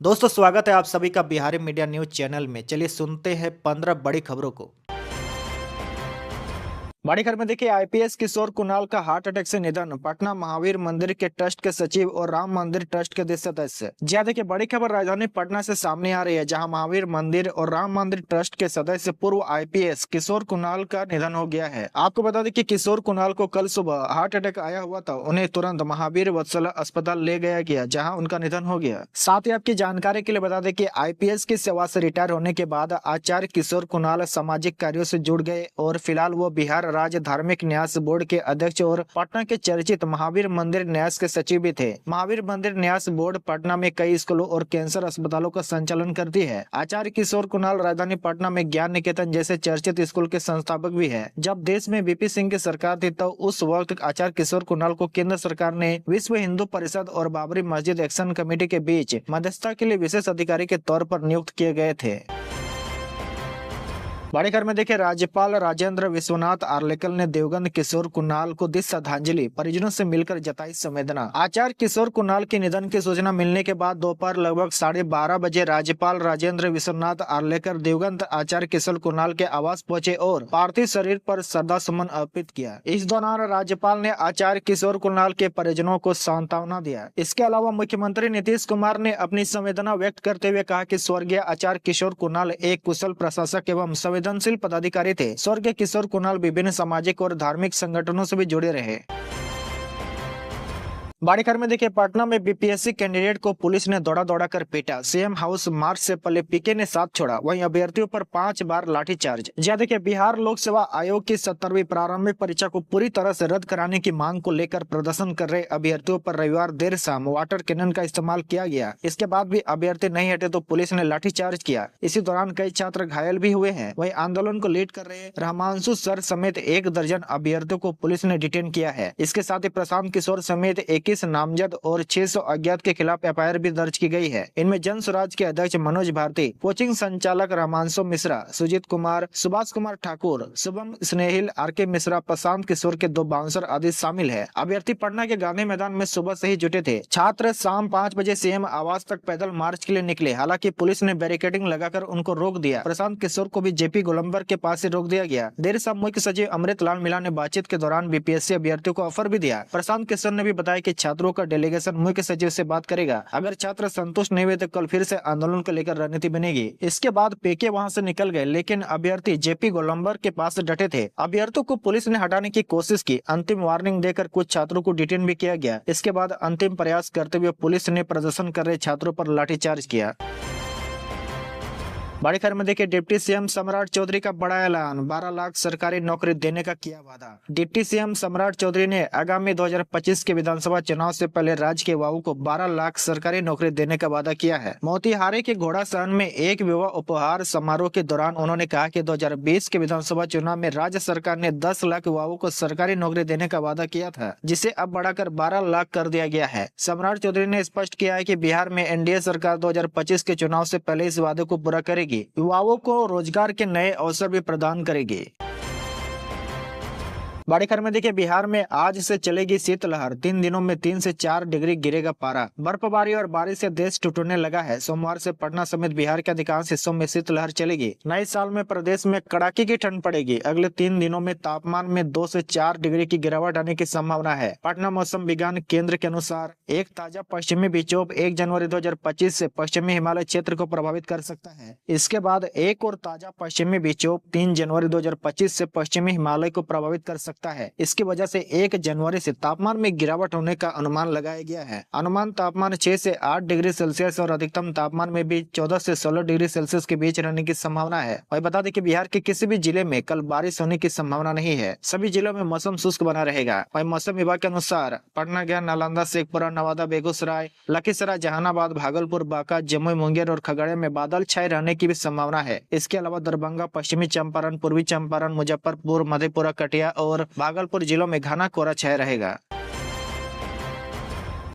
दोस्तों स्वागत है आप सभी का बिहारी मीडिया न्यूज चैनल में। चलिए सुनते हैं 15 बड़ी खबरों को। बड़ी खबर में देखिए, आईपीएस किशोर कुणाल का हार्ट अटैक से निधन। पटना महावीर मंदिर के ट्रस्ट के सचिव और राम मंदिर ट्रस्ट के सदस्य। जी हां, देखिए बड़ी खबर राजधानी पटना से सामने आ रही है, जहां महावीर मंदिर और राम मंदिर ट्रस्ट के सदस्य पूर्व आईपीएस किशोर कुणाल का निधन हो गया है। आपको बता दें कि किशोर कुणाल को कल सुबह हार्ट अटैक आया हुआ था। उन्हें तुरंत महावीर वत्सल अस्पताल ले गया गया, जहाँ उनका निधन हो गया। साथ ही आपकी जानकारी के लिए बता दें कि आईपीएस की सेवा से रिटायर होने के बाद आचार्य किशोर कुणाल सामाजिक कार्यों से जुड़ गए और फिलहाल वो बिहार राज्य धार्मिक न्यास बोर्ड के अध्यक्ष और पटना के चर्चित महावीर मंदिर न्यास के सचिव भी थे। महावीर मंदिर न्यास बोर्ड पटना में कई स्कूलों और कैंसर अस्पतालों का संचालन करती है। आचार्य किशोर कुणाल राजधानी पटना में ज्ञान निकेतन जैसे चर्चित स्कूल के संस्थापक भी है। जब देश में वीपी सिंह की सरकार थी तो उस वक्त आचार्य किशोर कुणाल को केंद्र सरकार ने विश्व हिंदू परिषद और बाबरी मस्जिद एक्शन कमेटी के बीच मध्यस्थता के लिए विशेष अधिकारी के तौर पर नियुक्त किए गए थे। बड़ी खबर में देखिए, राज्यपाल राजेंद्र विश्वनाथ आर्लेकर ने दिवंगत किशोर कुणाल को दी श्रद्धांजलि। परिजनों से मिलकर जताई संवेदना। आचार्य किशोर कुणाल के निधन की सूचना मिलने के बाद दोपहर लगभग 12:30 बजे राज्यपाल राजेंद्र विश्वनाथ आर्लेकर दिवंगत आचार्य किशोर कुणाल के आवास पहुंचे और पार्थिव शरीर पर श्रद्धा सुमन अर्पित किया। इस दौरान राज्यपाल ने आचार्य किशोर कुणाल के परिजनों को सांत्वना दिया। इसके अलावा मुख्यमंत्री नीतीश कुमार ने अपनी संवेदना व्यक्त करते हुए कहा कि स्वर्गीय आचार्य किशोर कुणाल एक कुशल प्रशासक एवं संवेदनशील पदाधिकारी थे। स्वर्गीय किशोर कुणाल विभिन्न सामाजिक और धार्मिक संगठनों से भी जुड़े रहे। बड़ी खबर में देखिए, पटना में बीपीएससी कैंडिडेट को पुलिस ने दौड़ा दौड़ा कर पीटा। सीएम हाउस मार्च से पहले पीके ने साथ छोड़ा। वहीं अभ्यर्थियों पर 5 बार लाठीचार्ज। जी देखिए, बिहार लोक सेवा आयोग की 70वीं प्रारंभिक परीक्षा को पूरी तरह से रद्द कराने की मांग को लेकर प्रदर्शन कर रहे अभ्यर्थियों पर रविवार देर शाम वाटर कैनन का इस्तेमाल किया गया। इसके बाद भी अभ्यर्थी नहीं हटे तो पुलिस ने लाठीचार्ज किया। इसी दौरान कई छात्र घायल भी हुए हैं। वहीं आंदोलन को लीड कर रहे रहमांशु सर समेत 1 दर्जन अभ्यर्थियों को पुलिस ने डिटेन किया है। इसके साथ ही प्रशांत किशोर समेत 21 नामजद और 600 अज्ञात के खिलाफ एफआईआर भी दर्ज की गई है। इनमें जन स्वराज के अध्यक्ष मनोज भारती, कोचिंग संचालक रहमांशु मिश्रा, सुजीत कुमार, सुभाष कुमार ठाकुर, शुभम स्नेहिल, आरके मिश्रा, प्रशांत किशोर के 2 बाउंसर आदि शामिल है। अभ्यर्थी पटना के गांधी मैदान में सुबह से ही जुटे थे। छात्र शाम 5 बजे सीएम आवास तक पैदल मार्च के लिए निकले। हालांकि पुलिस ने बैरिकेडिंग लगाकर उनको रोक दिया। प्रशांत किशोर को भी जेपी गोलंबर के पास से रोक दिया गया। देर शाम मुख्य सचिव अमृत लाल मीणा ने बातचीत के दौरान बीपीएससी अभ्यर्थियों को ऑफर भी दिया। प्रशांत किशोर ने भी बताया कि छात्रों का डेलीगेशन मुख्य सचिव से बात करेगा। अगर छात्र संतुष्ट नहीं हुए तो कल फिर से आंदोलन को लेकर रणनीति बनेगी। इसके बाद पीके वहां से निकल गए, लेकिन अभ्यर्थी जेपी गोलंबर के पास डटे थे। अभ्यर्थियों को पुलिस ने हटाने की कोशिश की। अंतिम वार्निंग देकर कुछ छात्रों को डिटेन भी किया गया। इसके बाद अंतिम प्रयास करते हुए पुलिस ने प्रदर्शन कर रहे छात्रों पर लाठीचार्ज किया। बड़ी खबर में देखिए, डिप्टी सीएम सम्राट चौधरी का बड़ा ऐलान। 12 लाख सरकारी नौकरी देने का किया वादा। डिप्टी सीएम सम्राट चौधरी ने आगामी 2025 के विधानसभा चुनाव से पहले राज्य के युवाओं को 12 लाख सरकारी नौकरी देने का वादा किया है। मोतिहारी के घोड़ा सहन में एक विवाह उपहार समारोह के दौरान उन्होंने कहा कि 2020 के विधानसभा चुनाव में राज्य सरकार ने 10 लाख युवाओं को सरकारी नौकरी देने का वादा किया था, जिसे अब बढ़ाकर 12 लाख कर दिया गया है। सम्राट चौधरी ने स्पष्ट किया है कि बिहार में एनडीए सरकार 2025 के चुनाव से पहले इस वादे को पूरा करेगी। युवाओं को रोजगार के नए अवसर भी प्रदान करेगी। बड़ी खबर में देखिए, बिहार में आज से चलेगी शीतलहर। 3 दिनों में 3 से 4 डिग्री गिरेगा पारा। बर्फबारी और बारिश से देश टूटने लगा है। सोमवार से पटना समेत बिहार के अधिकांश हिस्सों में शीतलहर चलेगी। नए साल में प्रदेश में कड़ाके की ठंड पड़ेगी। अगले 3 दिनों में तापमान में 2 से 4 डिग्री की गिरावट आने की संभावना है। पटना मौसम विज्ञान केंद्र के अनुसार एक ताजा पश्चिमी विक्षोभ 1 जनवरी 2025 से पश्चिमी हिमालय क्षेत्र को प्रभावित कर सकता है। इसके बाद एक और ताजा पश्चिमी विक्षोभ 3 जनवरी 2025 से पश्चिमी हिमालय को प्रभावित कर सकता है। इसकी वजह से 1 जनवरी से तापमान में गिरावट होने का अनुमान लगाया गया है। अनुमान तापमान 6 से 8 डिग्री सेल्सियस और अधिकतम तापमान में भी 14 से 16 डिग्री सेल्सियस के बीच रहने की संभावना है। वही बता दें कि बिहार के किसी भी जिले में कल बारिश होने की संभावना नहीं है। सभी जिलों में मौसम शुष्क बना रहेगा। वही मौसम विभाग के अनुसार पटना, गया, नालंदा, शेखपुरा, नवादा, बेगूसराय, लखीसराय, जहानाबाद, भागलपुर, बांका, जमुई, मुंगेर और खगड़िया में बादल छाए रहने की भी संभावना है। इसके अलावा दरभंगा, पश्चिमी चंपारण, पूर्वी चंपारण, मुजफ्फरपुर, मधेपुरा, कटिया और भागलपुर जिलों में घना कोहरा छाया रहेगा।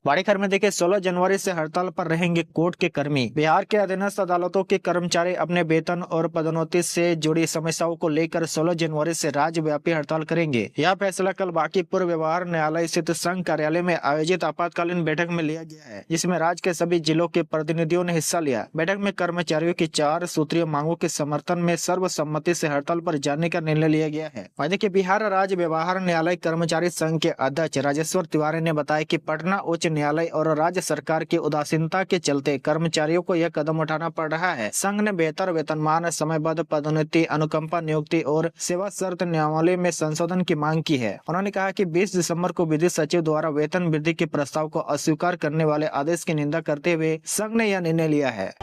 बड़ी खबर में देखिए 16 जनवरी से हड़ताल पर रहेंगे कोर्ट के कर्मी। बिहार के अधीनस्थ अदालतों के कर्मचारी अपने वेतन और पदोन्नति से जुड़ी समस्याओं को लेकर 16 जनवरी से राज्यव्यापी हड़ताल करेंगे। यह फैसला कल बांकीपुर व्यवहार न्यायालय स्थित संघ कार्यालय में आयोजित आपातकालीन बैठक में लिया गया है, जिसमें राज्य के सभी जिलों के प्रतिनिधियों ने हिस्सा लिया। बैठक में कर्मचारियों की 4 सूत्रीय मांगों के समर्थन में सर्वसम्मति से हड़ताल पर जाने का निर्णय लिया गया है। देखिए बिहार राज्य व्यवहार न्यायालय कर्मचारी संघ के अध्यक्ष राजेश्वर तिवारी ने बताया कि पटना उच्च न्यायालय और राज्य सरकार की उदासीनता के चलते कर्मचारियों को यह कदम उठाना पड़ रहा है। संघ ने बेहतर वेतनमान, समयबद्ध पदोन्नति, अनुकंपा नियुक्ति और सेवा शर्त नियमावली में संशोधन की मांग की है। उन्होंने कहा कि 20 दिसंबर को विधि सचिव द्वारा वेतन वृद्धि के प्रस्ताव को अस्वीकार करने वाले आदेश की निंदा करते हुए संघ ने यह निर्णय लिया है।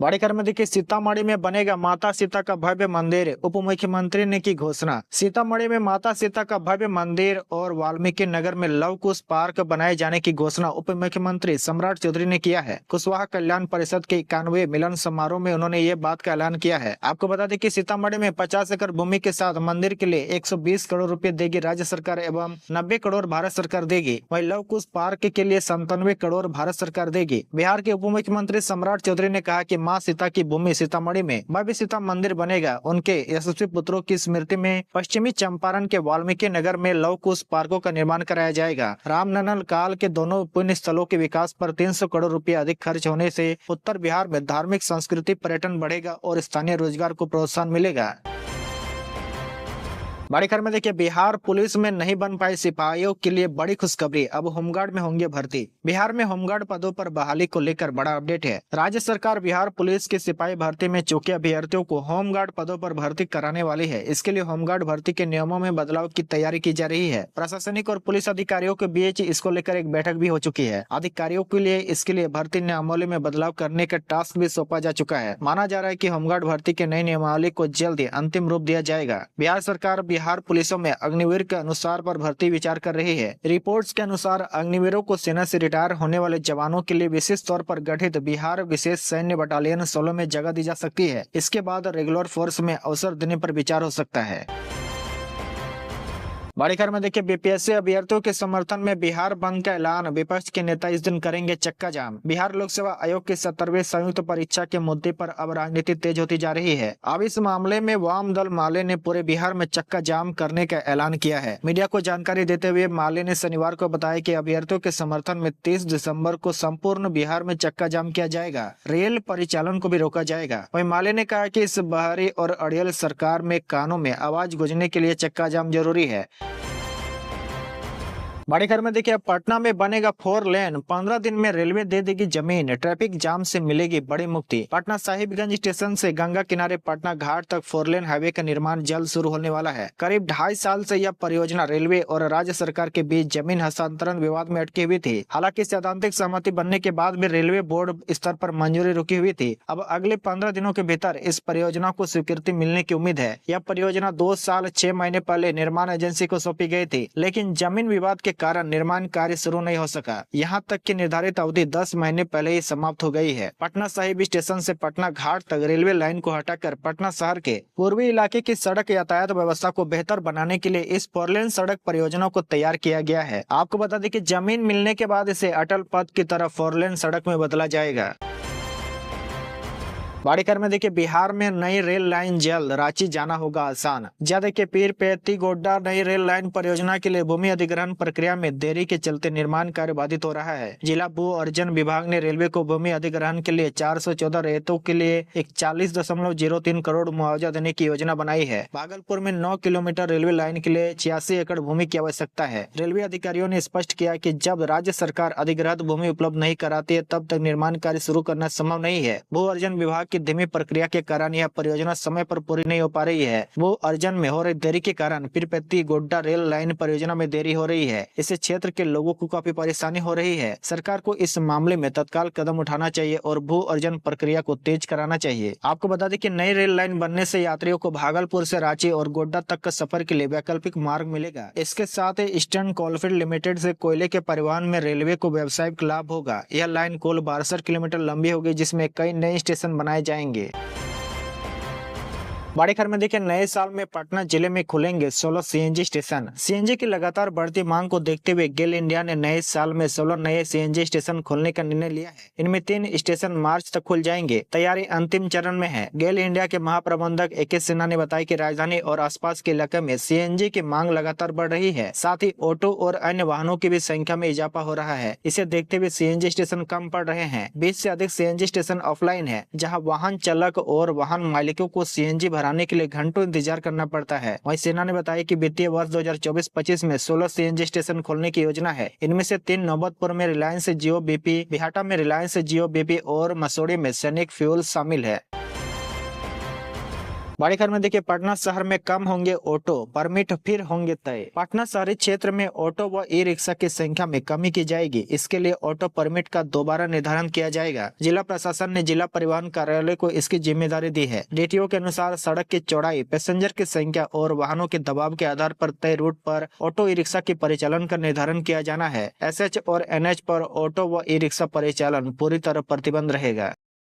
बड़ी खबर में देखिए सीतामढ़ी में बनेगा माता सीता का भव्य मंदिर, उप मुख्यमंत्री ने की घोषणा। सीतामढ़ी में माता सीता का भव्य मंदिर और वाल्मीकि नगर में लव कुश पार्क बनाए जाने की घोषणा उप मुख्यमंत्री सम्राट चौधरी ने किया है। कुशवाहा कल्याण परिषद के 91वें मिलन समारोह में उन्होंने ये बात का ऐलान किया है। आपको बता दें कि सीतामढ़ी में 50 एकड़ भूमि के साथ मंदिर के लिए 120 करोड़ रुपए देगी राज्य सरकार एवं 90 करोड़ भारत सरकार देगी। वहीं लव कुश पार्क के लिए 97 करोड़ भारत सरकार देगी। बिहार के उप मुख्यमंत्री सम्राट चौधरी ने कहा कि मां सीता की भूमि सीतामढ़ी में भव्य सीता मंदिर बनेगा। उनके यशस्वी पुत्रों की स्मृति में पश्चिमी चंपारण के वाल्मीकि नगर में लव कुश पार्कों का निर्माण कराया जाएगा। रामनवमी काल के दोनों पुण्य स्थलों के विकास पर 300 करोड़ रुपया अधिक खर्च होने से उत्तर बिहार में धार्मिक संस्कृति पर्यटन बढ़ेगा और स्थानीय रोजगार को प्रोत्साहन मिलेगा। बड़ी खबर में देखिए बिहार पुलिस में नहीं बन पाए सिपाहियों के लिए बड़ी खुशखबरी, अब होमगार्ड में होंगे भर्ती। बिहार में होमगार्ड पदों पर बहाली को लेकर बड़ा अपडेट है। राज्य सरकार बिहार पुलिस के सिपाही भर्ती में चूके अभ्यर्थियों को होमगार्ड पदों पर भर्ती कराने वाली है। इसके लिए होमगार्ड भर्ती के नियमों में बदलाव की तैयारी की जा रही है। प्रशासनिक और पुलिस अधिकारियों के बीच इसको लेकर एक बैठक भी हो चुकी है। अधिकारियों के लिए इसके लिए भर्ती नियमावली में बदलाव करने का टास्क भी सौंपा जा चुका है। माना जा रहा है कि होमगार्ड भर्ती के नई नियमावली को जल्द ही अंतिम रूप दिया जाएगा। बिहार सरकार बिहार पुलिसों में अग्निवीर के अनुसार पर भर्ती विचार कर रही है। रिपोर्ट्स के अनुसार अग्निवीरों को सेना से रिटायर होने वाले जवानों के लिए विशेष तौर पर गठित बिहार विशेष सैन्य बटालियन 16 में जगह दी जा सकती है। इसके बाद रेगुलर फोर्स में अवसर देने पर विचार हो सकता है। बड़ी खबर में देखिए बीपीएससी अभ्यर्थियों के समर्थन में बिहार बंद का ऐलान, विपक्ष के नेता इस दिन करेंगे चक्का जाम। बिहार लोक सेवा आयोग की 70वीं संयुक्त परीक्षा के मुद्दे पर अब राजनीति तेज होती जा रही है। अब इस मामले में वाम दल माले ने पूरे बिहार में चक्का जाम करने का ऐलान किया है। मीडिया को जानकारी देते हुए माले ने शनिवार को बताया कि अभ्यर्थियों के समर्थन में 30 दिसंबर को संपूर्ण बिहार में चक्का जाम किया जाएगा। रेल परिचालन को भी रोका जाएगा। वहीं माले ने कहा कि इस बहारी और अड़ियल सरकार में कानों में आवाज गूंजने के लिए चक्का जाम जरूरी है। बड़ी खबर में देखिए पटना में बनेगा 4 लेन, 15 दिन में रेलवे दे देगी जमीन, ट्रैफिक जाम से मिलेगी बड़ी मुक्ति। पटना साहिबगंज स्टेशन से गंगा किनारे पटना घाट तक 4 लेन हाईवे का निर्माण जल्द शुरू होने वाला है। करीब 2.5 साल से यह परियोजना रेलवे और राज्य सरकार के बीच जमीन हस्तांतरण विवाद में अटकी हुई थी। हालांकि सैद्धांतिक सहमति बनने के बाद भी रेलवे बोर्ड स्तर पर मंजूरी रुकी हुई थी। अब अगले 15 दिनों के भीतर इस परियोजना को स्वीकृति मिलने की उम्मीद है। यह परियोजना 2 साल 6 महीने पहले निर्माण एजेंसी को सौंपी गई थी, लेकिन जमीन विवाद के कारण निर्माण कार्य शुरू नहीं हो सका। यहाँ तक कि निर्धारित अवधि 10 महीने पहले ही समाप्त हो गई है। पटना साहिब स्टेशन से पटना घाट तक रेलवे लाइन को हटाकर पटना शहर के पूर्वी इलाके की सड़क यातायात व्यवस्था को बेहतर बनाने के लिए इस 4 लेन सड़क परियोजना को तैयार किया गया है। आपको बता दें कि जमीन मिलने के बाद इसे अटल पथ की तरफ 4 लेन सड़क में बदला जाएगा। बड़ी खबर में देखिए बिहार में नई रेल लाइन जल्द, रांची जाना होगा आसान। ज्यादा के पीर पेती गोड्डा नई रेल लाइन परियोजना के लिए भूमि अधिग्रहण प्रक्रिया में देरी के चलते निर्माण कार्य बाधित हो रहा है। जिला भू अर्जन विभाग ने रेलवे को भूमि अधिग्रहण के लिए 414 रेतों के लिए 41.03 करोड़ मुआवजा देने की योजना बनाई है। भागलपुर में 9 किलोमीटर रेलवे लाइन के लिए 86 एकड़ भूमि की आवश्यकता है। रेलवे अधिकारियों ने स्पष्ट किया कि जब राज्य सरकार अधिग्रहित भूमि उपलब्ध नहीं कराती है तब तक निर्माण कार्य शुरू करना संभव नहीं है। भू अर्जन विभाग की धीमी प्रक्रिया के कारण यह परियोजना समय पर पूरी नहीं हो पा रही है। वो अर्जन में हो रही देरी के कारण पीरपेती गोड्डा रेल लाइन परियोजना में देरी हो रही है। इससे क्षेत्र के लोगों को काफी परेशानी हो रही है। सरकार को इस मामले में तत्काल कदम उठाना चाहिए और भू अर्जन प्रक्रिया को तेज कराना चाहिए। आपको बता दें कि नई रेल लाइन बनने से यात्रियों को भागलपुर से रांची और गोड्डा तक का सफर के लिए वैकल्पिक मार्ग मिलेगा। इसके साथ ही ईस्टर्न कोलफील्ड लिमिटेड से कोयले के परिवहन में रेलवे को व्यावसायिक लाभ होगा। यह लाइन कुल 62 किलोमीटर लंबी होगी, जिसमें कई नए स्टेशन बनाए जाएंगे। बड़ी खबर में देखिए, नए साल में पटना जिले में खुलेंगे 16 सीएनजी स्टेशन। सीएनजी की लगातार बढ़ती मांग को देखते हुए गेल इंडिया ने नए साल में 16 नए सीएनजी स्टेशन खोलने का निर्णय लिया है। इनमें 3 स्टेशन मार्च तक खुल जाएंगे। तैयारी अंतिम चरण में है। गेल इंडिया के महाप्रबंधक AK सिन्हा ने बताया कि राजधानी और आसपास के इलाके में सीएनजी की मांग लगातार बढ़ रही है। साथ ही ऑटो और अन्य वाहनों की भी संख्या में इजाफा हो रहा है। इसे देखते हुए सीएनजी स्टेशन कम पड़ रहे हैं। 20 से अधिक सीएनजी स्टेशन ऑफलाइन है, जहाँ वाहन चालक और वाहन मालिकों को सीएनजी भराने के लिए घंटों इंतजार करना पड़ता है। वहीं सेना ने बताया कि वित्तीय वर्ष 2024-25 में 16 सीएनजी स्टेशन खोलने की योजना है। इनमें से 3 नौबतपुर में रिलायंस जियो BP, बिहाटा में रिलायंस जियो BP और मसूरी में सैनिक फ्यूल शामिल है। बड़ी खबर में देखिए, पटना शहर में कम होंगे ऑटो, परमिट फिर होंगे तय। पटना शहरी क्षेत्र में ऑटो व ई रिक्शा की संख्या में कमी की जाएगी। इसके लिए ऑटो परमिट का दोबारा निर्धारण किया जाएगा। जिला प्रशासन ने जिला परिवहन कार्यालय को इसकी जिम्मेदारी दी है। DTO के अनुसार सड़क की चौड़ाई, पैसेंजर की संख्या और वाहनों के दबाव के आधार पर तय रूट पर ऑटो ई रिक्शा के परिचालन का निर्धारण किया जाना है। SH और NH पर ऑटो व ई रिक्शा परिचालन पूरी तरह प्रतिबंध रहेगा।